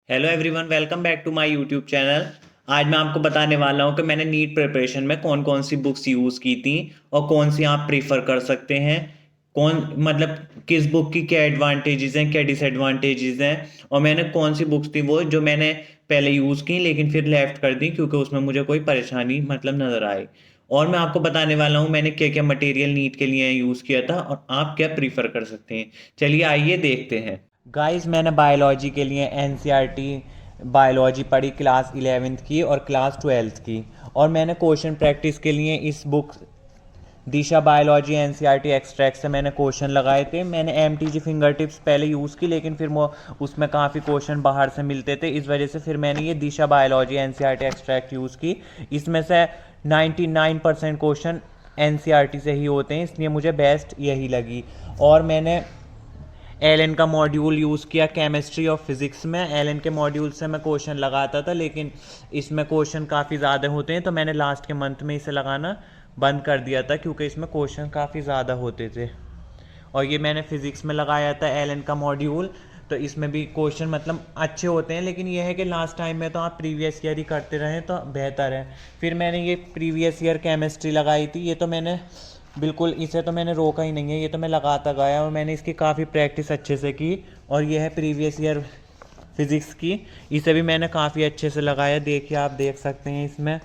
Hello everyone, welcome back to my YouTube channel. आज मैं आपको बताने वाला हूँ कि मैंने नीट प्रिपरेशन में कौन कौन सी बुक्स यूज़ की थी और कौन सी आप प्रीफर कर सकते हैं। कौन मतलब किस बुक की क्या एडवांटेजेस हैं, क्या डिसएडवांटेजेस हैं, और मैंने कौन सी बुक्स थी वो जो मैंने पहले यूज़ की लेकिन फिर लेफ्ट कर दी क्योंकि उसमें मुझे कोई परेशानी नज़र आई। और मैं आपको बताने वाला हूँ मैंने क्या क्या मटेरियल नीट के लिए यूज़ किया था और आप क्या प्रीफर कर सकते हैं। चलिए आइए देखते हैं। गाइस, मैंने बायोलॉजी के लिए एनसीईआरटी बायोलॉजी पढ़ी क्लास 11th की और क्लास 12th की। और मैंने क्वेश्चन प्रैक्टिस के लिए इस बुक दिशा बायोलॉजी एनसीईआरटी एक्सट्रैक्ट से मैंने क्वेश्चन लगाए थे। मैंने एमटीजी फिंगर टिप्स पहले यूज़ की लेकिन फिर वो उसमें काफ़ी क्वेश्चन बाहर से मिलते थे, इस वजह से फिर मैंने ये दिशा बायोलॉजी एनसीईआरटी एक्सट्रैक्ट यूज़ की। इसमें से 99% क्वेश्चन एनसीईआरटी से ही होते हैं, इसलिए मुझे बेस्ट यही लगी। और मैंने एलन का मॉड्यूल यूज़ किया केमिस्ट्री और फिज़िक्स में। एलन के मॉड्यूल से मैं क्वेश्चन लगाता था लेकिन इसमें क्वेश्चन काफ़ी ज़्यादा होते हैं, तो मैंने लास्ट के मंथ में इसे लगाना बंद कर दिया था क्योंकि इसमें क्वेश्चन काफ़ी ज़्यादा होते थे। और ये मैंने फिज़िक्स में लगाया था एलन का मॉड्यूल, तो इसमें भी क्वेश्चन अच्छे होते हैं, लेकिन यह है कि लास्ट टाइम में तो आप प्रीवियस ईयर ही करते रहें तो बेहतर है। फिर मैंने ये प्रीवियस ईयर केमिस्ट्री लगाई थी, ये तो मैंने बिल्कुल, इसे तो मैंने रोका ही नहीं है, ये तो मैं लगाता गया और मैंने इसकी काफ़ी प्रैक्टिस अच्छे से की। और ये है प्रीवियस ईयर फिज़िक्स की, इसे भी मैंने काफ़ी अच्छे से लगाया। देखिए, आप देख सकते हैं इसमें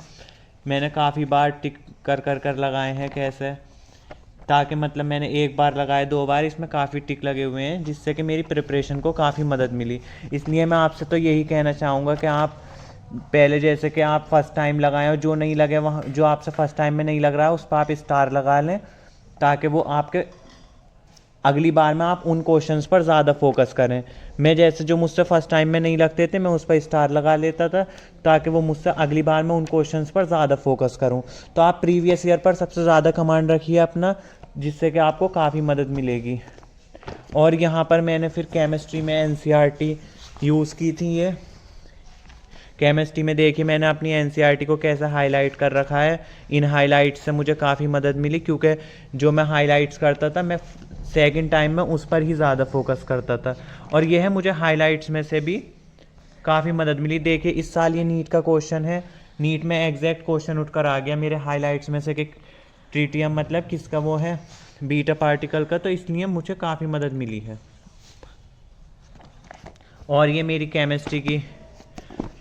मैंने काफ़ी बार टिक कर कर कर लगाए हैं कैसे, ताकि मैंने एक बार लगाए, दो बार, इसमें काफ़ी टिक लगे हुए हैं जिससे कि मेरी प्रिपरेशन को काफ़ी मदद मिली। इसलिए मैं आपसे तो यही कहना चाहूँगा कि आप पहले जैसे कि आप फर्स्ट टाइम लगाएं और जो नहीं लगे वहाँ, जो आपसे फर्स्ट टाइम में नहीं लग रहा है उस पर आप स्टार लगा लें, ताकि वो आपके अगली बार में आप उन क्वेश्चंस पर ज़्यादा फोकस करें। मैं जैसे जो मुझसे फर्स्ट टाइम में नहीं लगते थे मैं उस पर स्टार लगा लेता था, ताकि वो मुझसे अगली बार में उन क्वेश्चंस पर ज़्यादा फोकस करूं। तो आप प्रीवियस ईयर पर सबसे ज़्यादा कमांड रखिए अपना, जिससे कि आपको काफ़ी मदद मिलेगी। और यहाँ पर मैंने फिर केमिस्ट्री में एनसीईआरटी यूज़ की थी। ये केमिस्ट्री में देखिए मैंने अपनी एनसीईआरटी को कैसे हाईलाइट कर रखा है। इन हाईलाइट्स से मुझे काफ़ी मदद मिली क्योंकि जो मैं हाईलाइट्स करता था मैं सेकंड टाइम में उस पर ही ज़्यादा फोकस करता था, और यह है मुझे हाईलाइट्स में से भी काफ़ी मदद मिली। देखिए, इस साल ये नीट का क्वेश्चन है, नीट में एग्जैक्ट क्वेश्चन उठकर आ गया मेरे हाईलाइट्स में से कि ट्रीटियम किसका वो है, बीटा पार्टिकल का, तो इसलिए मुझे काफ़ी मदद मिली है। और ये मेरी केमिस्ट्री की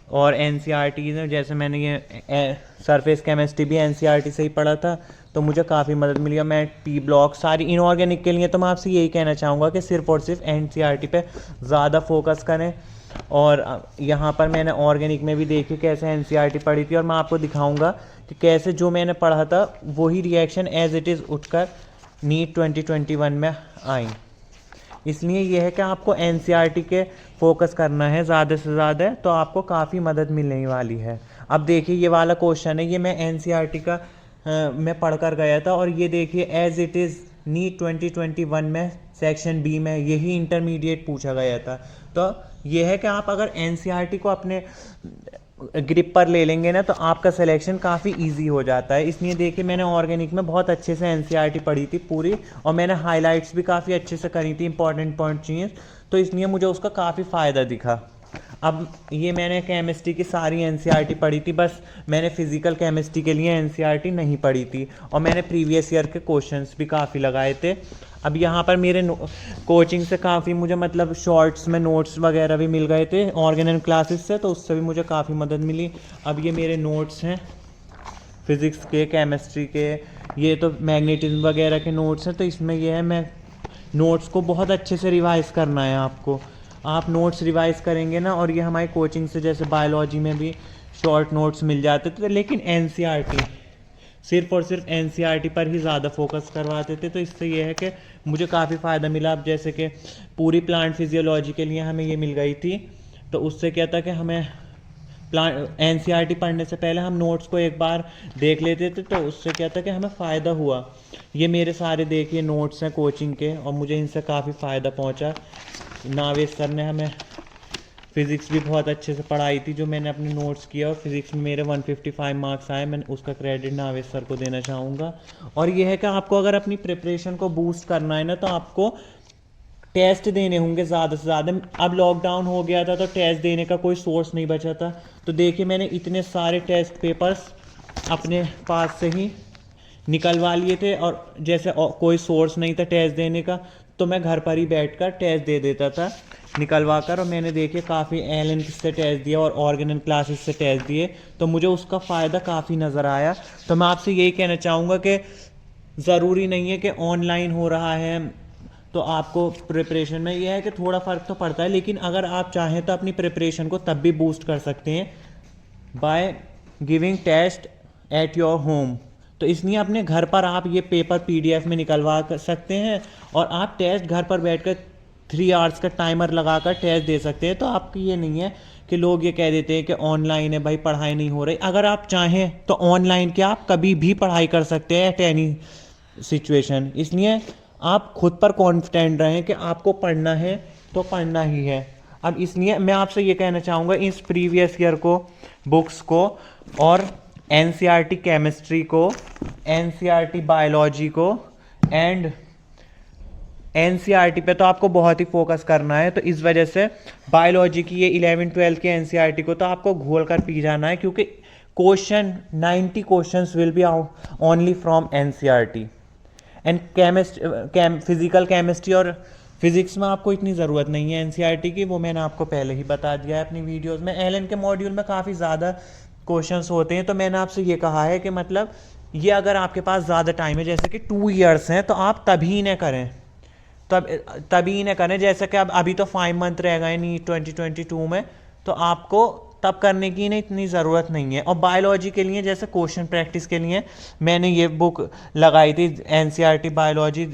और एनसीईआरटीज़ हैं, जैसे मैंने ये सरफेस केमिस्ट्री भी एनसीईआरटी से ही पढ़ा था, तो मुझे काफ़ी मदद मिली। और मैं पी ब्लॉक सारी इनऑर्गेनिक के लिए तो मैं आपसे यही कहना चाहूँगा कि सिर्फ और सिर्फ एनसीईआरटी पे ज़्यादा फोकस करें। और यहाँ पर मैंने ऑर्गेनिक में भी देखी कैसे एनसीईआरटी पढ़ी थी, और मैं आपको दिखाऊँगा कि कैसे जो मैंने पढ़ा था वही रिएक्शन एज इट इज़ उठकर नीट 2021 में आई। इसलिए यह है कि आपको एनसीईआरटी के फोकस करना है ज़्यादा से ज़्यादा, तो आपको काफ़ी मदद मिलने वाली है। अब देखिए, ये वाला क्वेश्चन है, ये मैं एनसीईआरटी का मैं पढ़ कर गया था, और ये देखिए एज इट इज़ नीट 2021 में सेक्शन बी में यही इंटरमीडिएट पूछा गया था। तो ये है कि आप अगर एनसीईआरटी को अपने ग्रिप पर ले लेंगे ना तो आपका सिलेक्शन काफ़ी इजी हो जाता है। इसलिए देखिए, मैंने ऑर्गेनिक में बहुत अच्छे से एनसीईआरटी पढ़ी थी पूरी, और मैंने हाइलाइट्स भी काफ़ी अच्छे से करी थी, इंपॉर्टेंट पॉइंट चीज़, तो इसलिए मुझे उसका काफ़ी फ़ायदा दिखा। अब ये मैंने केमिस्ट्री की सारी एनसीईआरटी पढ़ी थी, बस मैंने फिज़िकल केमिस्ट्री के लिए एनसीईआरटी नहीं पढ़ी थी, और मैंने प्रीवियस ईयर के क्वेश्चंस भी काफ़ी लगाए थे। अब यहाँ पर मेरे कोचिंग से काफ़ी मुझे शॉर्ट्स में नोट्स वगैरह भी मिल गए थे ऑर्गेनिक क्लासेस से, तो उससे भी मुझे काफ़ी मदद मिली। अब ये मेरे नोट्स हैं फिज़िक्स के, केमिस्ट्री के, ये तो मैग्नेटिज्म वगैरह के नोट्स हैं। तो इसमें यह है, मैं नोट्स को बहुत अच्छे से रिवाइज़ करना है आपको। आप नोट्स रिवाइज़ करेंगे ना, और ये हमारी कोचिंग से जैसे बायोलॉजी में भी शॉर्ट नोट्स मिल जाते थे, लेकिन एनसीईआरटी सिर्फ और सिर्फ एनसीईआरटी पर ही ज़्यादा फोकस करवाते थे, तो इससे ये है कि मुझे काफ़ी फ़ायदा मिला। अब जैसे कि पूरी प्लांट फिजियोलॉजी के लिए हमें ये मिल गई थी, तो उससे क्या था कि हमें प्लांट एनसीईआरटी पढ़ने से पहले हम नोट्स को एक बार देख लेते थे, तो उससे क्या था कि हमें फ़ायदा हुआ। ये मेरे सारे देखिए नोट्स हैं कोचिंग के, और मुझे इनसे काफ़ी फ़ायदा पहुंचा। नावेद सर ने हमें फ़िज़िक्स भी बहुत अच्छे से पढ़ाई थी, जो मैंने अपने नोट्स किया, और फिज़िक्स में मेरे 155 मार्क्स आए। मैं उसका क्रेडिट नावेद सर को देना चाहूँगा। और ये है कि आपको अगर अपनी प्रिपरेशन को बूस्ट करना है ना, तो आपको टेस्ट देने होंगे ज़्यादा से ज़्यादा। अब लॉकडाउन हो गया था तो टेस्ट देने का कोई सोर्स नहीं बचा था, तो देखिए मैंने इतने सारे टेस्ट पेपर्स अपने पास से ही निकलवा लिए थे, और जैसे कोई सोर्स नहीं था टेस्ट देने का तो मैं घर पर ही बैठकर टेस्ट दे देता था निकलवा कर। और मैंने देखिए काफ़ी एलन से टेस्ट दिया और ऑर्गेनल क्लासेस से टेस्ट दिए, तो मुझे उसका फ़ायदा काफ़ी नज़र आया। तो मैं आपसे यही कहना चाहूँगा कि ज़रूरी नहीं है कि ऑनलाइन हो रहा है तो आपको प्रिपरेशन में यह है कि थोड़ा फ़र्क तो पड़ता है, लेकिन अगर आप चाहें तो अपनी प्रिपरेशन को तब भी बूस्ट कर सकते हैं by giving test at your home. तो इसलिए अपने घर पर आप ये पेपर पीडीएफ में निकलवा सकते हैं और आप टेस्ट घर पर बैठकर 3 आवर्स का टाइमर लगाकर टेस्ट दे सकते हैं। तो आपकी ये नहीं है कि लोग ये कह देते हैं कि ऑनलाइन है भाई, पढ़ाई नहीं हो रही। अगर आप चाहें तो ऑनलाइन के आप कभी भी पढ़ाई कर सकते हैं एट एनी सिचुएशन। इसलिए आप खुद पर कॉन्फिडेंट रहें कि आपको पढ़ना है तो पढ़ना ही है। अब इसलिए मैं आपसे ये कहना चाहूँगा इस प्रीवियस ईयर को बुक्स को और एनसीईआरटी केमिस्ट्री को, एनसीईआरटी बायोलॉजी को एंड एनसीईआरटी पे तो आपको बहुत ही फोकस करना है। तो इस वजह से बायोलॉजी की ये 11-12 के एनसीईआरटी को तो आपको घोल कर पी जाना है, क्योंकि 90 questions will be only from NCERT. And physical chemistry और फिजिक्स में आपको इतनी ज़रूरत नहीं है एनसीईआरटी की, वो मैंने आपको पहले ही बता दिया है अपनी वीडियोस में। एलन के मॉड्यूल में काफ़ी ज़्यादा क्वेश्चंस होते हैं, तो मैंने आपसे ये कहा है कि मतलब ये अगर आपके पास ज़्यादा टाइम है, जैसे कि 2 इयर्स हैं, तो आप तभी इन्हें करें, तभी इन्हें करें। जैसे कि अब अभी तो 5 मंथ रह गए नहीं 2022 में, तो आपको तब करने की नहीं इतनी ज़रूरत नहीं है। और बायोलॉजी के लिए जैसे क्वेश्चन प्रैक्टिस के लिए मैंने ये बुक लगाई थी एनसीईआरटी बायोलॉजी,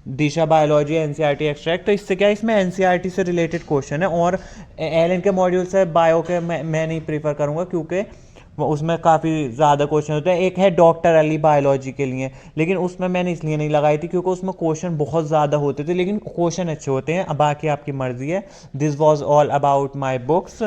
दिशा बायोलॉजी एनसीईआरटी एक्सट्रैक्ट। तो इससे क्या है, इसमें एनसीईआरटी से रिलेटेड क्वेश्चन है। और एलन के मॉड्यूल से बायो के मैं नहीं प्रीफर करूँगा, क्योंकि उसमें काफ़ी ज़्यादा क्वेश्चन होते हैं। एक है डॉक्टर अली बायोलॉजी के लिए, लेकिन उसमें मैंने इसलिए नहीं लगाई थी क्योंकि उसमें क्वेश्चन बहुत ज़्यादा होते थे, लेकिन क्वेश्चन अच्छे होते हैं। अब बाकी आपकी मर्ज़ी है। This was all about my books.